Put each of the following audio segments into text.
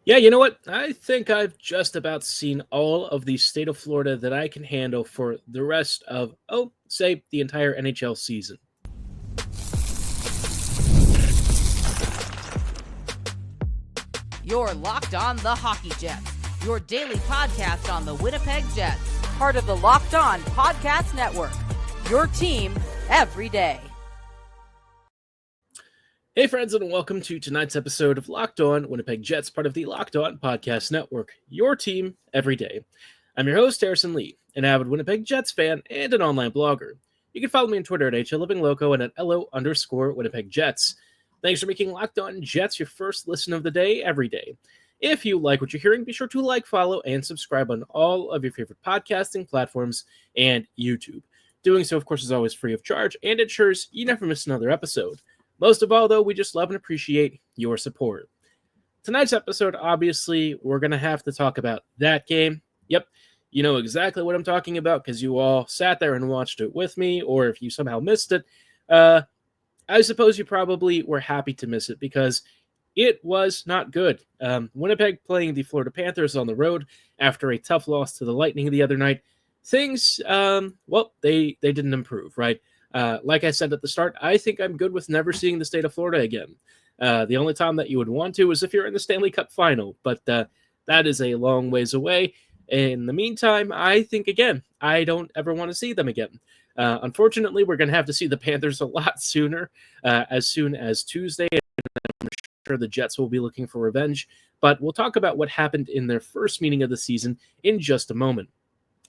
Yeah, you know what? I think I've just about seen all of the state of Florida that I can handle for the rest of, say, the entire NHL season. You're Locked On the Hockey Jets, your daily podcast on the Winnipeg Jets, part of the Locked On Podcast Network. Your team every day. Hey, friends, and welcome to tonight's episode of Locked On Winnipeg Jets, part of the Locked On Podcast Network. Your team every day. I'm your host, Harrison Lee, an avid Winnipeg Jets fan and an online blogger. You can follow me on Twitter at HLivingLoco and at LO_Winnipeg Jets. Thanks for making Locked On Jets your first listen of the day every day. If you like what you're hearing, be sure to like, follow, and subscribe on all of your favorite podcasting platforms and YouTube. Doing so, of course, is always free of charge and ensures you never miss another episode. Most of all, though, we just love and appreciate your support. Tonight's episode, obviously, we're going to have to talk about that game. Yep, you know exactly what I'm talking about because you all sat there and watched it with me, or if you somehow missed it, I suppose you probably were happy to miss it because it was not good. Winnipeg playing the Florida Panthers on the road after a tough loss to the Lightning the other night. Things, they didn't improve, right? Like I said at the start, I think I'm good with never seeing the state of Florida again. The only time that you would want to is if you're in the Stanley Cup final, but that is a long ways away. In the meantime, I think, again, I don't ever want to see them again. Unfortunately, we're going to have to see the Panthers a lot sooner, as soon as Tuesday. I'm sure the Jets will be looking for revenge, but we'll talk about what happened in their first meeting of the season in just a moment.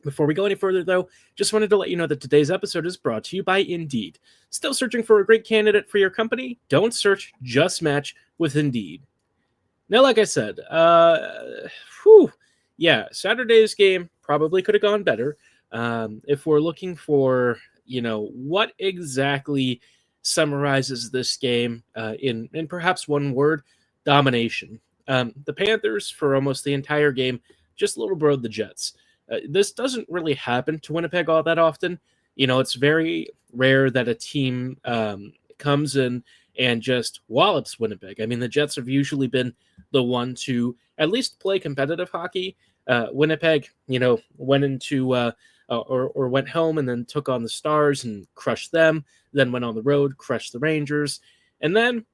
Before we go any further, though, just wanted to let you know that today's episode is brought to you by Indeed. Still searching for a great candidate for your company? Don't search, just match with Indeed. Now, like I said, Saturday's game probably could have gone better. If we're looking for, what exactly summarizes this game in perhaps one word, domination. The Panthers, for almost the entire game, just little broed the Jets. This doesn't really happen to Winnipeg all that often. It's very rare that a team comes in and just wallops Winnipeg. I mean, the Jets have usually been the one to at least play competitive hockey. Winnipeg, went into or went home and then took on the Stars and crushed them. Then went on the road, crushed the Rangers, and then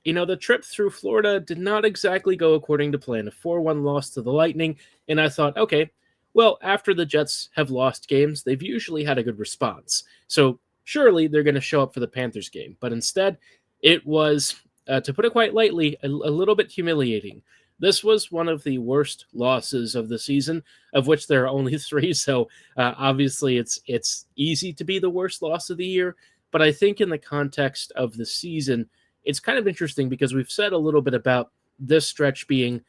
the trip through Florida did not exactly go according to plan. A 4-1 loss to the Lightning, and I thought, okay, well, after the Jets have lost games, they've usually had a good response. So surely they're going to show up for the Panthers game. But instead, it was, to put it quite lightly, a little bit humiliating. This was one of the worst losses of the season, of which there are only 3. So obviously it's easy to be the worst loss of the year. But I think in the context of the season, it's kind of interesting because we've said a little bit about this stretch being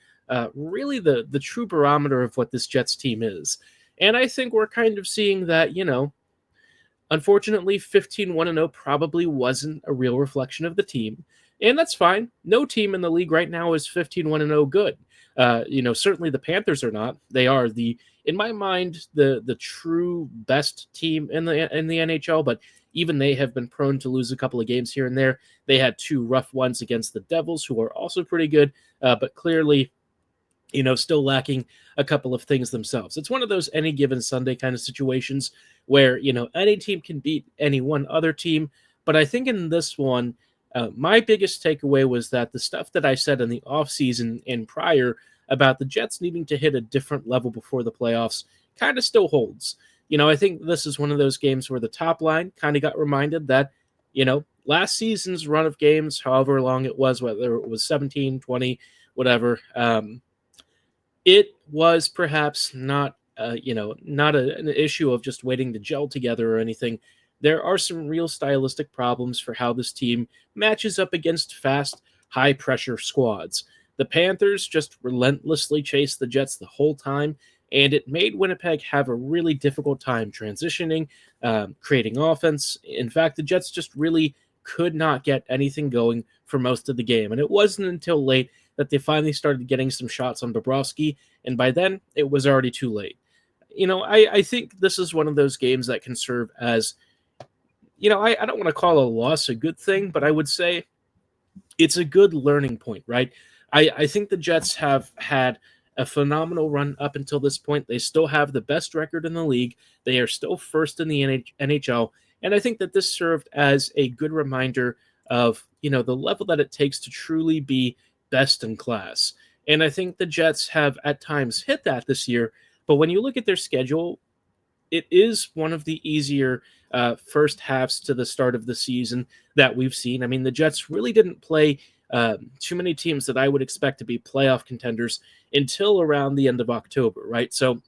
really the true barometer of what this Jets team is. And I think we're kind of seeing that, unfortunately, 15-1-0 probably wasn't a real reflection of the team. And that's fine. No team in the league right now is 15-1-0 good. Certainly the Panthers are not. They are in my mind, the true best team in the NHL, but even they have been prone to lose a couple of games here and there. They had 2 rough ones against the Devils, who are also pretty good, but clearly still lacking a couple of things themselves. It's one of those any given Sunday kind of situations where, any team can beat any one other team. But I think in this one, my biggest takeaway was that the stuff that I said in the offseason and prior about the Jets needing to hit a different level before the playoffs kind of still holds. I think this is one of those games where the top line kind of got reminded that, last season's run of games, however long it was, whether it was 17, 20, whatever, it was perhaps not, an issue of just waiting to gel together or anything. There are some real stylistic problems for how this team matches up against fast, high-pressure squads. The Panthers just relentlessly chased the Jets the whole time, and it made Winnipeg have a really difficult time transitioning, creating offense. In fact, the Jets just really could not get anything going for most of the game, and it wasn't until late that they finally started getting some shots on Bobrovsky, and by then, it was already too late. I think this is one of those games that can serve as, I don't want to call a loss a good thing, but I would say it's a good learning point, right? I think the Jets have had a phenomenal run up until this point. They still have the best record in the league. They are still first in the NHL. And I think that this served as a good reminder of, the level that it takes to truly be best in class. And I think the Jets have at times hit that this year. But when you look at their schedule, it is one of the easier first halves to the start of the season that we've seen. I mean, the Jets really didn't play too many teams that I would expect to be playoff contenders until around the end of October, right? So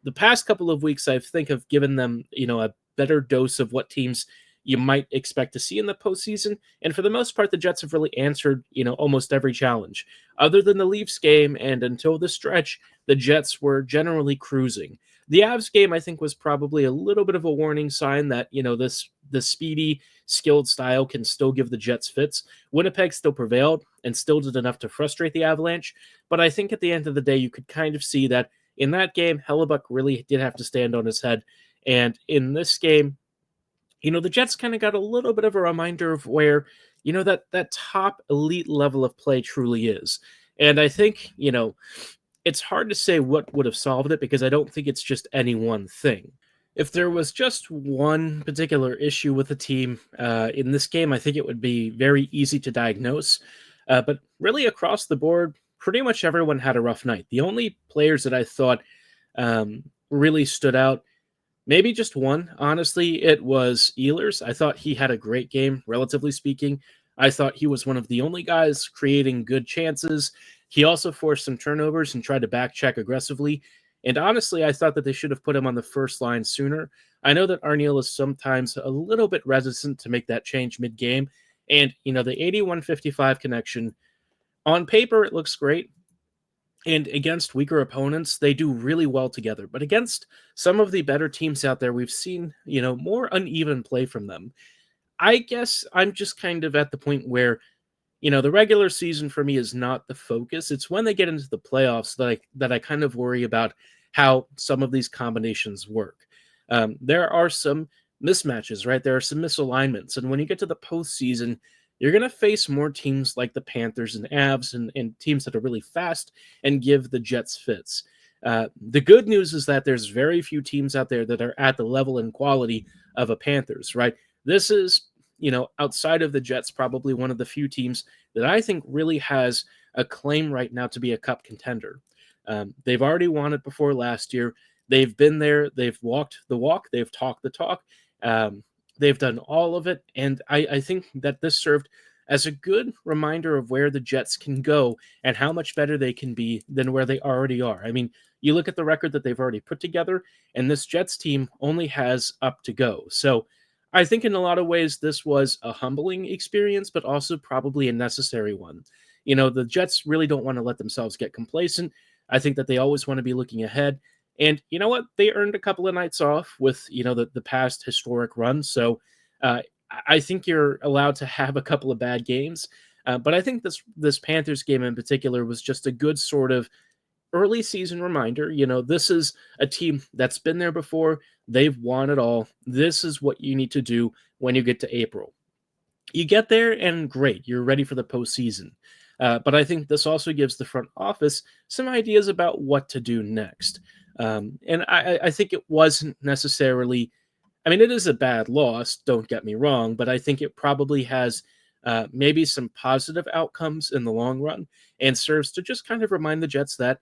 the past couple of weeks, I think, have given them, a better dose of what teams you might expect to see in the postseason. And for the most part, the Jets have really answered, almost every challenge. Other than the Leafs game and until the stretch, the Jets were generally cruising. The Avs game, I think, was probably a little bit of a warning sign that, the speedy, skilled style can still give the Jets fits. Winnipeg still prevailed and still did enough to frustrate the Avalanche. But I think at the end of the day, you could kind of see that in that game, Hellebuck really did have to stand on his head. And in this game, the Jets kind of got a little bit of a reminder of where, that top elite level of play truly is. And I think, it's hard to say what would have solved it because I don't think it's just any one thing. If there was just one particular issue with the team in this game, I think it would be very easy to diagnose. But really across the board, pretty much everyone had a rough night. The only players that I thought really stood out, maybe just one, honestly, it was Ehlers. I thought he had a great game, relatively speaking. I thought he was one of the only guys creating good chances. He also forced some turnovers and tried to back check aggressively. And honestly, I thought that they should have put him on the first line sooner. I know that Arniel is sometimes a little bit reticent to make that change mid-game. And, the 81-55 connection, on paper, it looks great. And against weaker opponents, they do really well together. But against some of the better teams out there, we've seen, more uneven play from them. I guess I'm just kind of at the point where, the regular season for me is not the focus. It's when they get into the playoffs that I kind of worry about how some of these combinations work. There are some mismatches, right? There are some misalignments. And when you get to the postseason, you're going to face more teams like the Panthers and Avs and teams that are really fast and give the Jets fits. The good news is that there's very few teams out there that are at the level and quality of a Panthers, right? This is, outside of the Jets, probably one of the few teams that I think really has a claim right now to be a cup contender. They've already won it before last year. They've been there. They've walked the walk. They've talked the talk. They've done all of it. And I think that this served as a good reminder of where the Jets can go and how much better they can be than where they already are. I mean, you look at the record that they've already put together, and this Jets team only has up to go. So I think in a lot of ways, this was a humbling experience, but also probably a necessary one. The Jets really don't want to let themselves get complacent. I think that they always want to be looking ahead. And you know what? They earned a couple of nights off with, the past historic run. So I think you're allowed to have a couple of bad games. But I think this Panthers game in particular was just a good sort of early season reminder. This is a team that's been there before. They've won it all. This is what you need to do when you get to April. You get there and great, you're ready for the postseason. But I think this also gives the front office some ideas about what to do next. And I think it wasn't necessarily, I mean, it is a bad loss, don't get me wrong, but I think it probably has maybe some positive outcomes in the long run and serves to just kind of remind the Jets that,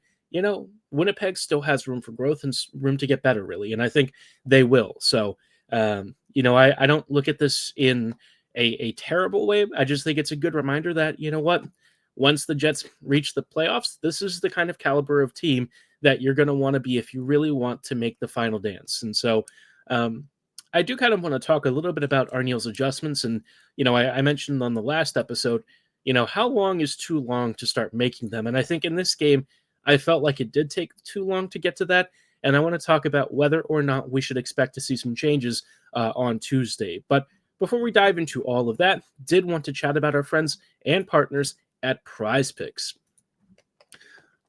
Winnipeg still has room for growth and room to get better, really. And I think they will. So, I don't look at this in a terrible way. I just think it's a good reminder that, once the Jets reach the playoffs, this is the kind of caliber of team that you're going to want to be if you really want to make the final dance. And so I do kind of want to talk a little bit about Arniel's adjustments. And, I mentioned on the last episode, how long is too long to start making them? And I think in this game, I felt like it did take too long to get to that. And I want to talk about whether or not we should expect to see some changes on Tuesday. But before we dive into all of that, did want to chat about our friends and partners at PrizePicks.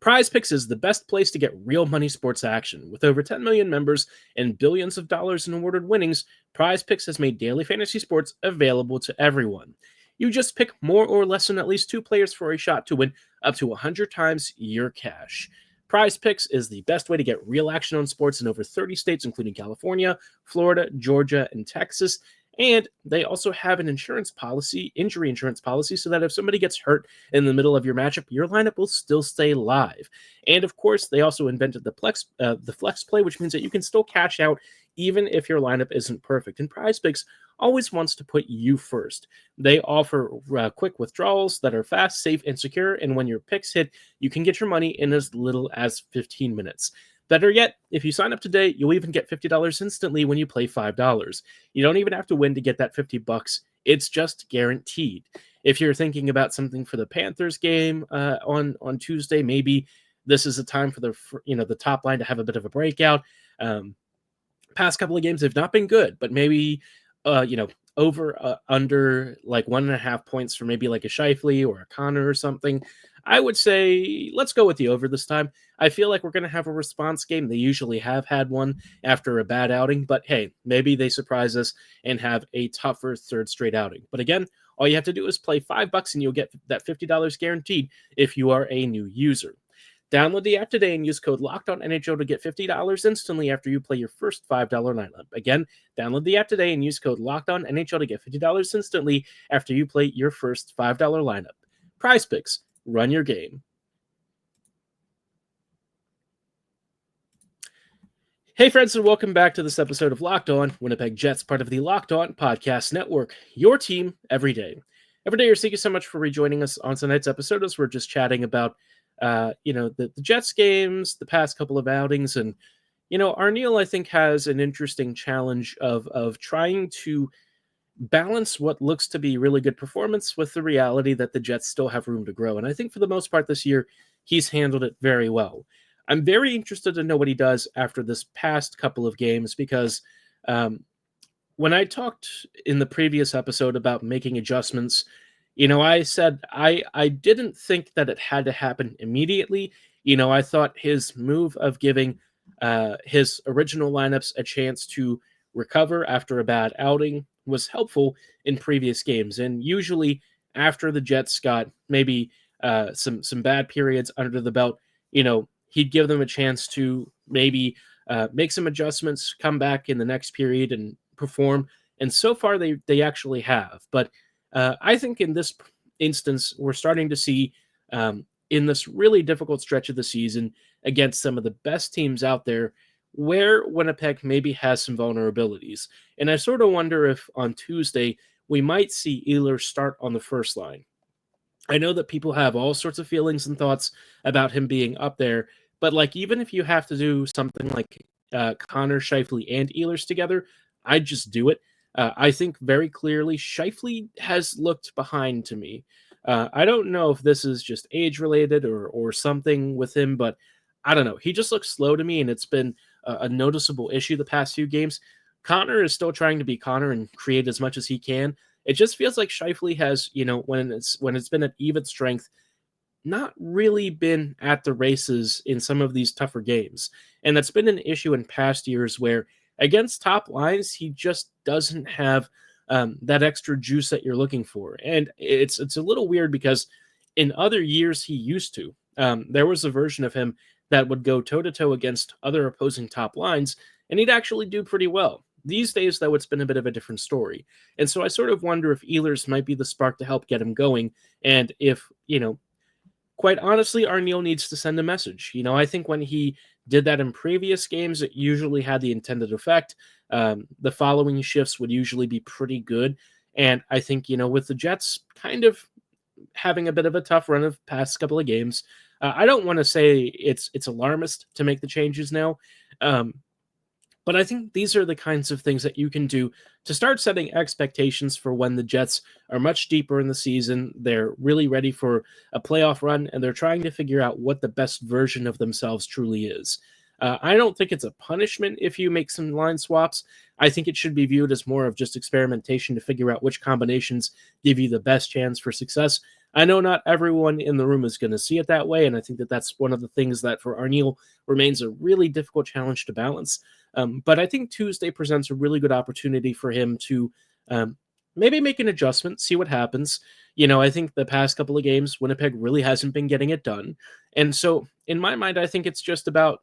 PrizePicks is the best place to get real money sports action. With over 10 million members and billions of dollars in awarded winnings, PrizePicks has made daily fantasy sports available to everyone. You just pick more or less than at least two players for a shot to win up to 100 times your cash. PrizePicks is the best way to get real action on sports in over 30 states, including California, Florida, Georgia, and Texas. And they also have an injury insurance policy, so that if somebody gets hurt in the middle of your matchup, your lineup will still stay live. And of course, they also invented the flex play, which means that you can still cash out even if your lineup isn't perfect. And PrizePicks always wants to put you first. They offer quick withdrawals that are fast, safe, and secure. And when your picks hit, you can get your money in as little as 15 minutes. Better yet, if you sign up today, you'll even get $50 instantly when you play $5. You don't even have to win to get that $50. It's just guaranteed. If you're thinking about something for the Panthers game on Tuesday, maybe this is a time for the top line to have a bit of a breakout. Past couple of games have not been good, but maybe over under like 1.5 points for maybe like a Scheifele or a Connor or something. I would say let's go with the over this time. I feel like we're going to have a response game. They usually have had one after a bad outing, but hey, maybe they surprise us and have a tougher third straight outing. But again, all you have to do is play $5 and you'll get that $50 guaranteed if you are a new user. Download the app today and use code LOCKEDONNHL to get $50 instantly after you play your first $5 lineup. Again, download the app today and use code LOCKEDONNHL to get $50 instantly after you play your first $5 lineup. PrizePicks, run your game. Hey friends, and welcome back to this episode of Locked On Winnipeg Jets, part of the Locked On Podcast Network, your team every day. Every day, thank you so much for rejoining us on tonight's episode as we're just chatting about the Jets games, the past couple of outings, and Arniel I think has an interesting challenge of trying to balance what looks to be really good performance with the reality that the Jets still have room to grow. And I think for the most part this year, he's handled it very well. I'm very interested to know what he does after this past couple of games because when I talked in the previous episode about making adjustments, I said I didn't think that it had to happen immediately. I thought his move of giving his original lineups a chance to recover after a bad outing was helpful in previous games. And usually after the Jets got maybe some bad periods under the belt, he'd give them a chance to maybe make some adjustments, come back in the next period and perform. And so far they actually have. But I think in this instance, we're starting to see in this really difficult stretch of the season against some of the best teams out there where Winnipeg maybe has some vulnerabilities. And I sort of wonder if on Tuesday we might see Ehlers start on the first line. I know that people have all sorts of feelings and thoughts about him being up there, but like even if you have to do something like Connor, Scheifele, and Ehlers together, I'd just do it. I think very clearly Scheifele has looked behind to me. I don't know if this is just age-related or something with him, but I don't know. He just looks slow to me, and it's been a noticeable issue the past few games. Connor is still trying to be Connor and create as much as he can. It just feels like Scheifele has, when it's been at even strength, not really been at the races in some of these tougher games. And that's been an issue in past years where against top lines, he just doesn't have that extra juice that you're looking for. And it's a little weird because in other years he used to. There was a version of him that would go toe-to-toe against other opposing top lines, and he'd actually do pretty well. These days, though, it's been a bit of a different story. And so I sort of wonder if Ehlers might be the spark to help get him going, and if, quite honestly, Arniel needs to send a message. I think when he did that in previous games, it usually had the intended effect. The following shifts would usually be pretty good. And I think, with the Jets kind of having a bit of a tough run of past couple of games, I don't want to say it's alarmist to make the changes now. But I think these are the kinds of things that you can do to start setting expectations for when the Jets are much deeper in the season. They're really ready for a playoff run, and they're trying to figure out what the best version of themselves truly is. I don't think it's a punishment if you make some line swaps. I think it should be viewed as more of just experimentation to figure out which combinations give you the best chance for success. I know not everyone in the room is going to see it that way, and I think that that's one of the things that for Arniel remains a really difficult challenge to balance. But I think Tuesday presents a really good opportunity for him to maybe make an adjustment, see what happens. I think the past couple of games, Winnipeg really hasn't been getting it done. And so, in my mind, I think it's just about,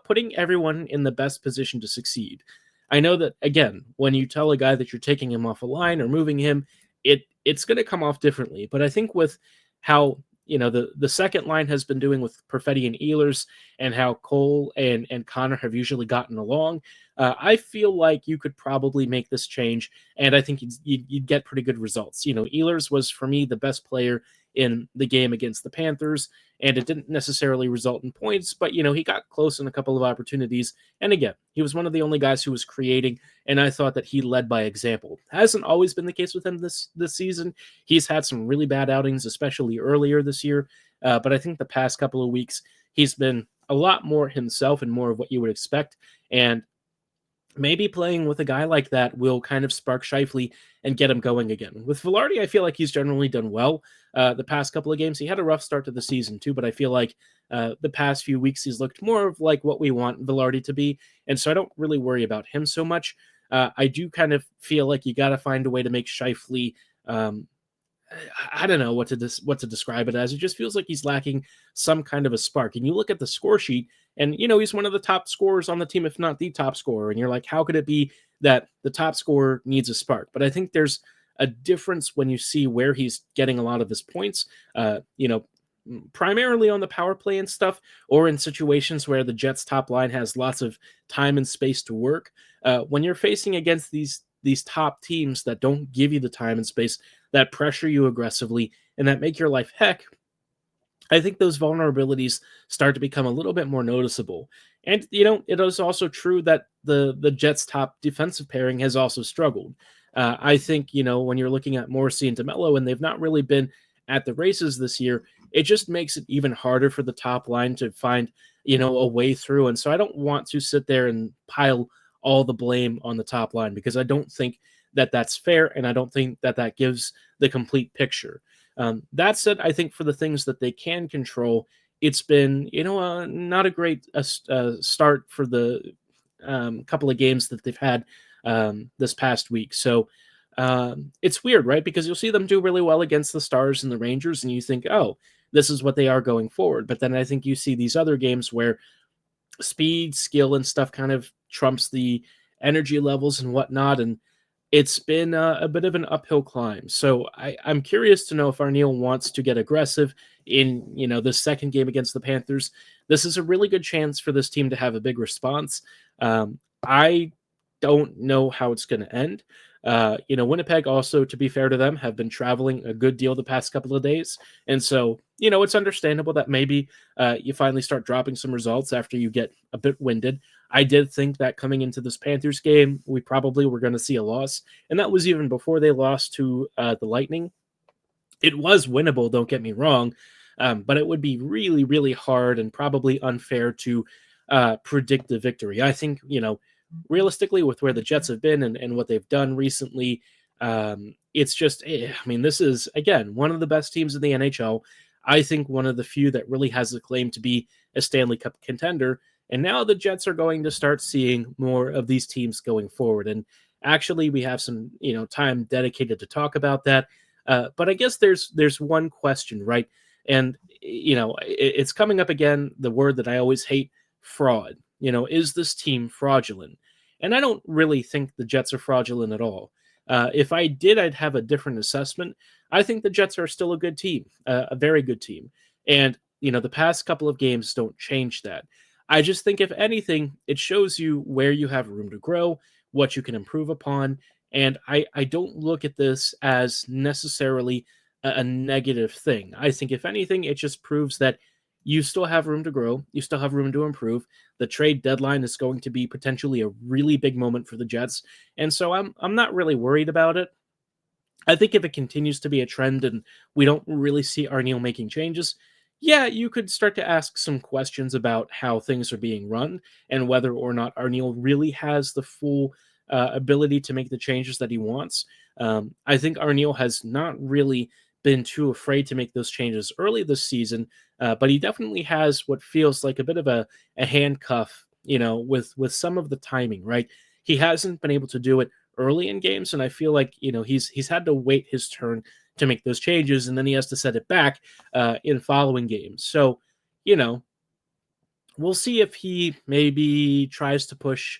putting everyone in the best position to succeed. I know that, again, when you tell a guy that you're taking him off a line or moving him, it's going to come off differently. But I think with how, the second line has been doing with Perfetti and Ehlers, and how Cole and Connor have usually gotten along, I feel like you could probably make this change, and I think you'd get pretty good results. Ehlers was, for me, the best player in the game against the Panthers, and it didn't necessarily result in points, but, he got close in a couple of opportunities. And again, he was one of the only guys who was creating, and I thought that he led by example. Hasn't always been the case with him this season. He's had some really bad outings, especially earlier this year, but I think the past couple of weeks, he's been a lot more himself and more of what you would expect. And maybe playing with a guy like that will kind of spark Scheifele and get him going again. With Velarde, I feel like he's generally done well the past couple of games. He had a rough start to the season too, but I feel like the past few weeks he's looked more of like what we want Velarde to be, and so I don't really worry about him so much. I do kind of feel like you got to find a way to make Scheifele. I don't know what to describe it as. It just feels like he's lacking some kind of a spark. And you look at the score sheet, and he's one of the top scorers on the team, if not the top scorer. And you're like, how could it be that the top scorer needs a spark? But I think there's a difference when you see where he's getting a lot of his points. Primarily on the power play and stuff, or in situations where the Jets top line has lots of time and space to work. When you're facing against these top teams that don't give you the time and space, that pressure you aggressively, and that make your life heck, I think those vulnerabilities start to become a little bit more noticeable. And, it is also true that the Jets' top defensive pairing has also struggled. I think, when you're looking at Morrissey and DeMello, and they've not really been at the races this year, it just makes it even harder for the top line to find, a way through. And so I don't want to sit there and pile all the blame on the top line, because I don't think that that's fair, and I don't think that that gives the complete picture. That said, I think for the things that they can control, it's been, not a great start for the couple of games that they've had this past week. So it's weird, right? Because you'll see them do really well against the Stars and the Rangers, and you think, oh, this is what they are going forward. But then I think you see these other games where speed, skill, and stuff kind of trumps the energy levels and whatnot, and it's been a bit of an uphill climb. So I'm curious to know if Arniel wants to get aggressive in, the second game against the Panthers. This is a really good chance for this team to have a big response. I don't know how it's going to end. Winnipeg also, to be fair to them, have been traveling a good deal the past couple of days. And so, it's understandable that maybe you finally start dropping some results after you get a bit winded. I did think that coming into this Panthers game, we probably were going to see a loss. And that was even before they lost to the Lightning. It was winnable, don't get me wrong, but it would be really, really hard and probably unfair to predict the victory. I think, realistically, with where the Jets have been and what they've done recently, it's just, this is, again, one of the best teams in the NHL. I think one of the few that really has the claim to be a Stanley Cup contender. And now the Jets are going to start seeing more of these teams going forward. And actually, we have some, time dedicated to talk about that. But I guess there's one question, right? And, it's coming up again, the word that I always hate, fraud. Is this team fraudulent? And I don't really think the Jets are fraudulent at all. If I did, I'd have a different assessment. I think the Jets are still a good team, a very good team. And, the past couple of games don't change that. I just think, if anything, it shows you where you have room to grow, what you can improve upon. And I don't look at this as necessarily a negative thing. I think, if anything, it just proves that you still have room to grow. You still have room to improve. The trade deadline is going to be potentially a really big moment for the Jets. And so I'm not really worried about it. I think if it continues to be a trend and we don't really see Arniel making changes, yeah, you could start to ask some questions about how things are being run and whether or not Arniel really has the full ability to make the changes that he wants. I think Arniel has not really been too afraid to make those changes early this season, but he definitely has what feels like a bit of a handcuff, with some of the timing, right? He hasn't been able to do it early in games, and I feel like he's had to wait his turn to make those changes, and then he has to set it back in following games. So, we'll see if he maybe tries to push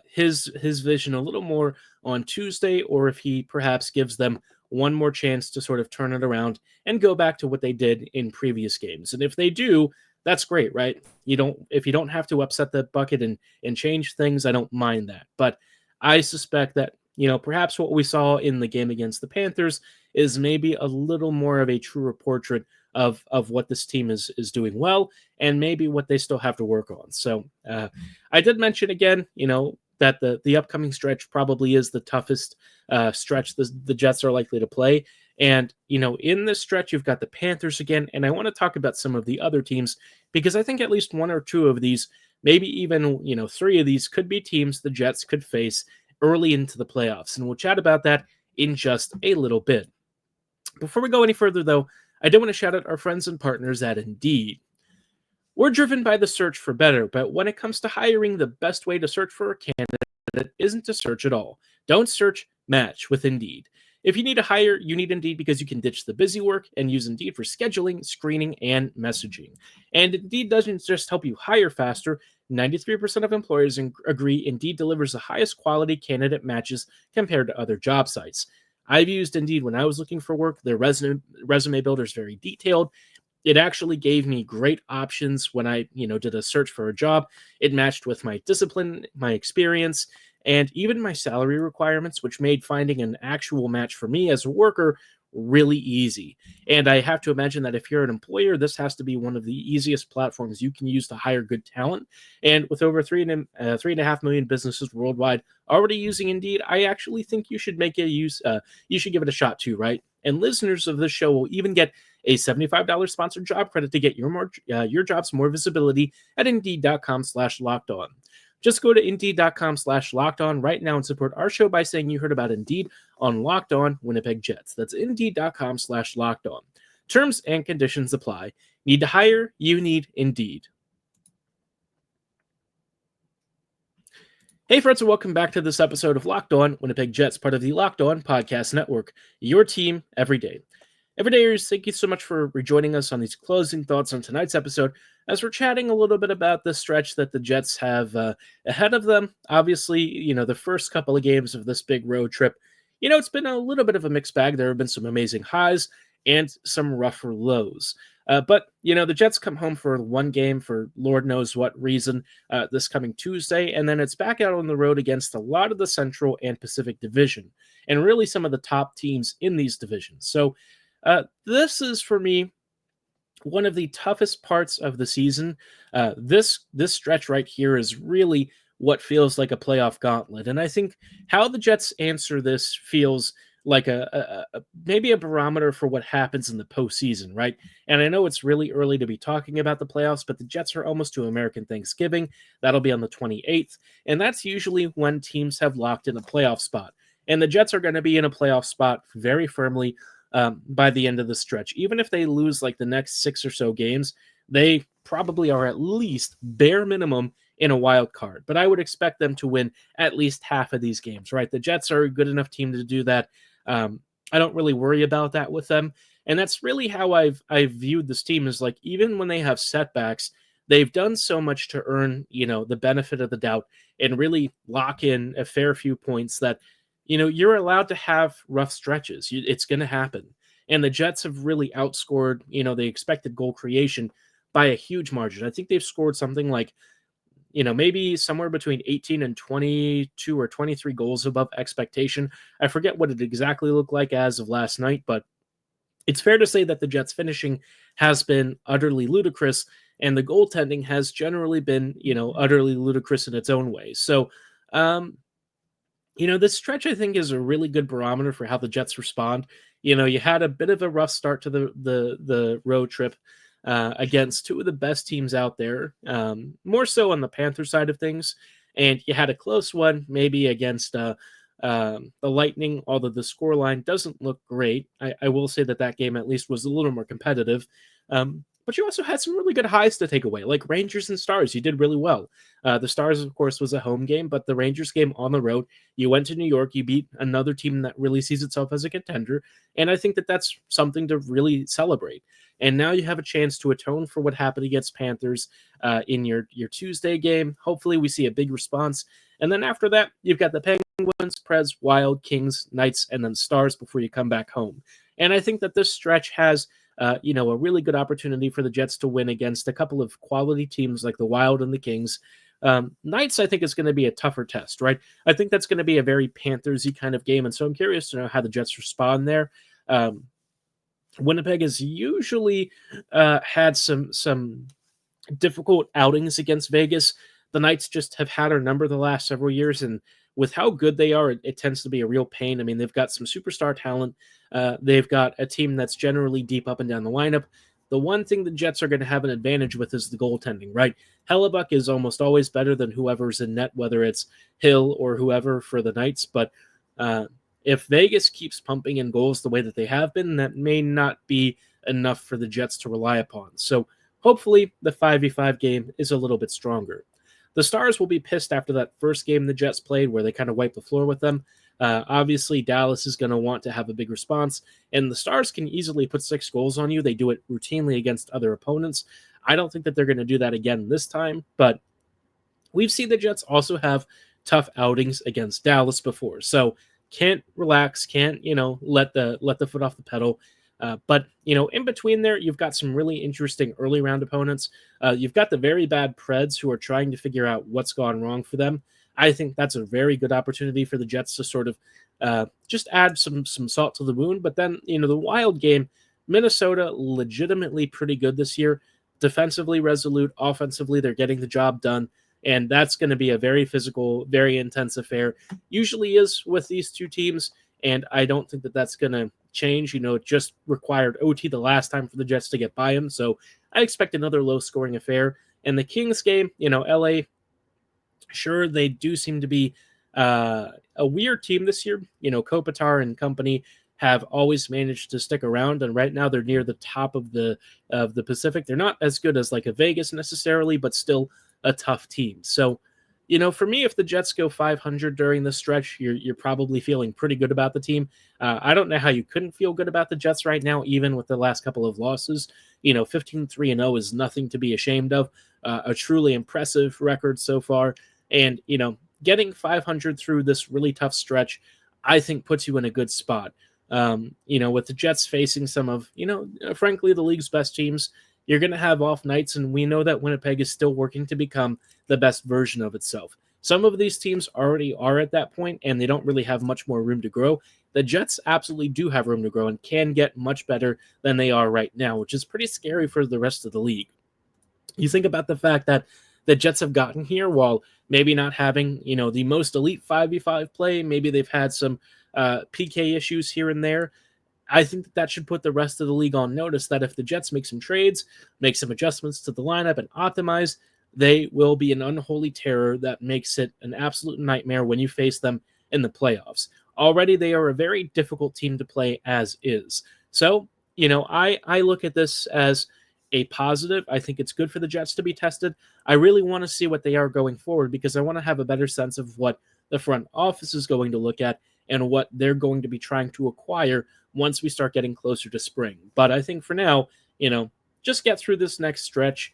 his vision a little more on Tuesday, or if he perhaps gives them one more chance to sort of turn it around and go back to what they did in previous games. And if they do, that's great, right? If you don't have to upset the bucket and change things, I don't mind that. But I suspect that, perhaps what we saw in the game against the Panthers is maybe a little more of a truer portrait of what this team is doing well, and maybe what they still have to work on. So I did mention again, that the upcoming stretch probably is the toughest stretch the Jets are likely to play. And, in this stretch, you've got the Panthers again, and I want to talk about some of the other teams, because I think at least one or two of these, maybe even, three of these could be teams the Jets could face early into the playoffs. And we'll chat about that in just a little bit. Before we go any further, though, I do want to shout out our friends and partners at Indeed. We're driven by the search for better, but when it comes to hiring, the best way to search for a candidate isn't to search at all. Don't search, match with Indeed. If you need to hire, you need Indeed because you can ditch the busy work and use Indeed for scheduling, screening, and messaging. And Indeed doesn't just help you hire faster. 93% of employers agree Indeed delivers the highest quality candidate matches compared to other job sites. I've used Indeed when I was looking for work. Their resume builder is very detailed. It actually gave me great options when I, did a search for a job. It matched with my discipline, my experience, and even my salary requirements, which made finding an actual match for me as a worker really easy. And I have to imagine that if you're an employer, this has to be one of the easiest platforms you can use to hire good talent. And with over 3.5 million businesses worldwide already using Indeed, I actually think you should make you should give it a shot too, right? And listeners of this show will even get a $75 sponsored job credit to get your jobs more visibility at Indeed.com/lockedon. Just go to Indeed.com/lockedon right now and support our show by saying you heard about Indeed on Locked On Winnipeg Jets. That's Indeed.com/lockedon. Terms and conditions apply. Need to hire? You need Indeed. Hey friends, and welcome back to this episode of Locked On Winnipeg Jets, part of the Locked On Podcast Network, your team every day. Everydayers, thank you so much for rejoining us on these closing thoughts on tonight's episode, as we're chatting a little bit about the stretch that the Jets have ahead of them. Obviously, the first couple of games of this big road trip, it's been a little bit of a mixed bag. There have been some amazing highs and some rougher lows. But the Jets come home for one game for Lord knows what reason this coming Tuesday, and then it's back out on the road against a lot of the Central and Pacific Division, and really some of the top teams in these divisions. So this is, for me, one of the toughest parts of the season. This stretch right here is really what feels like a playoff gauntlet. And I think how the Jets answer this feels like maybe a barometer for what happens in the postseason, right? And I know it's really early to be talking about the playoffs, but the Jets are almost to American Thanksgiving. That'll be on the 28th. And that's usually when teams have locked in a playoff spot. And the Jets are going to be in a playoff spot very firmly by the end of the stretch. Even if they lose like the next 6 or so games, they probably are at least bare minimum in a wild card. But I would expect them to win at least half of these games, right? The Jets are a good enough team to do that. I don't really worry about that with them. And that's really how I've viewed this team, is like, even when they have setbacks, they've done so much to earn, the benefit of the doubt and really lock in a fair few points that you're allowed to have rough stretches. It's going to happen. And the Jets have really outscored, the expected goal creation by a huge margin. I think they've scored something like, maybe somewhere between 18 and 22 or 23 goals above expectation. I forget what it exactly looked like as of last night, but it's fair to say that the Jets finishing has been utterly ludicrous, and the goaltending has generally been, utterly ludicrous in its own way. So, this stretch, I think, is a really good barometer for how the Jets respond. You had a bit of a rough start to the road trip against two of the best teams out there, more so on the Panther side of things. And you had a close one, maybe against the Lightning, although the scoreline doesn't look great. I will say that game at least was a little more competitive. but you also had some really good highs to take away, like Rangers and Stars. You did really well. The Stars, of course, was a home game, but the Rangers game on the road, you went to New York, you beat another team that really sees itself as a contender, and I think that that's something to really celebrate. And now you have a chance to atone for what happened against Panthers in your Tuesday game. Hopefully, we see a big response. And then after that, you've got the Penguins, Preds, Wild, Kings, Knights, and then Stars before you come back home. And I think that this stretch has a really good opportunity for the Jets to win against a couple of quality teams like the Wild and the Kings. Knights, I think, is going to be a tougher test, right? I think that's going to be a very Panthers-y kind of game, and so I'm curious to know how the Jets respond there. Winnipeg has usually had some difficult outings against Vegas. The Knights just have had our number the last several years, and with how good they are, it tends to be a real pain. I mean, they've got some superstar talent. They've got a team that's generally deep up and down the lineup. The one thing the Jets are going to have an advantage with is the goaltending, right? Hellebuck is almost always better than whoever's in net, whether it's Hill or whoever for the Knights. But if Vegas keeps pumping in goals the way that they have been, that may not be enough for the Jets to rely upon. So hopefully the 5v5 game is a little bit stronger. The Stars will be pissed after that first game the Jets played where they kind of wiped the floor with them. Obviously, Dallas is going to want to have a big response, and the Stars can easily put 6 goals on you. They do it routinely against other opponents. I don't think that they're going to do that again this time, but we've seen the Jets also have tough outings against Dallas before, so can't relax, can't let the foot off the pedal. But in between there, you've got some really interesting early round opponents. You've got the very bad Preds who are trying to figure out what's gone wrong for them. I think that's a very good opportunity for the Jets to sort of just add some salt to the wound. But then, the Wild game, Minnesota legitimately pretty good this year. Defensively resolute, offensively, they're getting the job done. And that's going to be a very physical, very intense affair. Usually is with these two teams. And I don't think that that's going to change. It just required OT the last time for the Jets to get by them. So I expect another low-scoring affair. And the Kings game, LA, sure, they do seem to be a weird team this year. Kopitar and company have always managed to stick around, and right now they're near the top of the Pacific. They're not as good as like a Vegas necessarily, but still a tough team. So, for me, if the Jets go 500 during this stretch, you're probably feeling pretty good about the team. I don't know how you couldn't feel good about the Jets right now, even with the last couple of losses. 15-3-0 is nothing to be ashamed of. A truly impressive record so far. And, getting 500 through this really tough stretch, I think puts you in a good spot. With the Jets facing some of, frankly, the league's best teams, you're going to have off nights, and we know that Winnipeg is still working to become the best version of itself. Some of these teams already are at that point, and they don't really have much more room to grow. The Jets absolutely do have room to grow and can get much better than they are right now, which is pretty scary for the rest of the league. You think about the fact that the Jets have gotten here while maybe not having, the most elite 5v5 play. Maybe they've had some PK issues here and there. I think that should put the rest of the league on notice that if the Jets make some trades, make some adjustments to the lineup, and optimize, they will be an unholy terror that makes it an absolute nightmare when you face them in the playoffs. Already, they are a very difficult team to play as is. So, I look at this as a positive. I think it's good for the Jets to be tested. I really want to see what they are going forward because I want to have a better sense of what the front office is going to look at and what they're going to be trying to acquire once we start getting closer to spring. But I think for now, just get through this next stretch.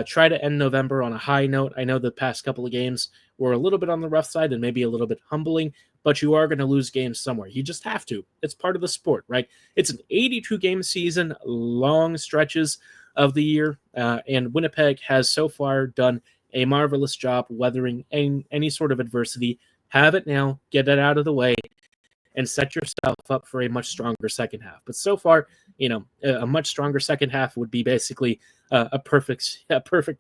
Try to end November on a high note. I know the past couple of games were a little bit on the rough side and maybe a little bit humbling, but you are going to lose games somewhere. You just have to. It's part of the sport, right? It's an 82-game season, long stretches of the year, and Winnipeg has so far done a marvelous job weathering any sort of adversity. Have it now, get it out of the way, and set yourself up for a much stronger second half. But so far, a much stronger second half would be basically a perfect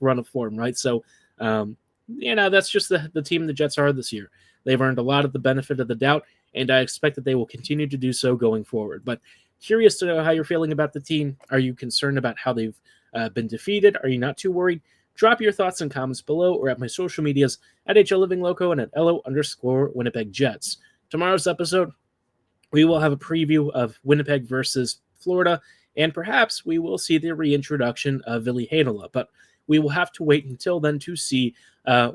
run of form, right? So, that's just the team the Jets are this year. They've earned a lot of the benefit of the doubt, and I expect that they will continue to do so going forward. But curious to know how you're feeling about the team. Are you concerned about how they've been defeated? Are you not too worried? Drop your thoughts and comments below or at my social medias at HLLivingLoco and at LO_Winnipeg Jets. Tomorrow's episode, we will have a preview of Winnipeg versus Florida and perhaps we will see the reintroduction of Ville Heinola, but we will have to wait until then to see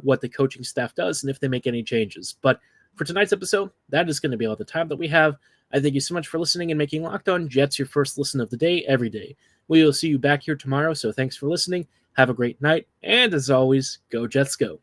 what the coaching staff does and if they make any changes. But for tonight's episode, that is going to be all the time that we have. I thank you so much for listening and making Locked On Jets your first listen of the day every day. We will see you back here tomorrow, so thanks for listening. Have a great night, and as always, go Jets go.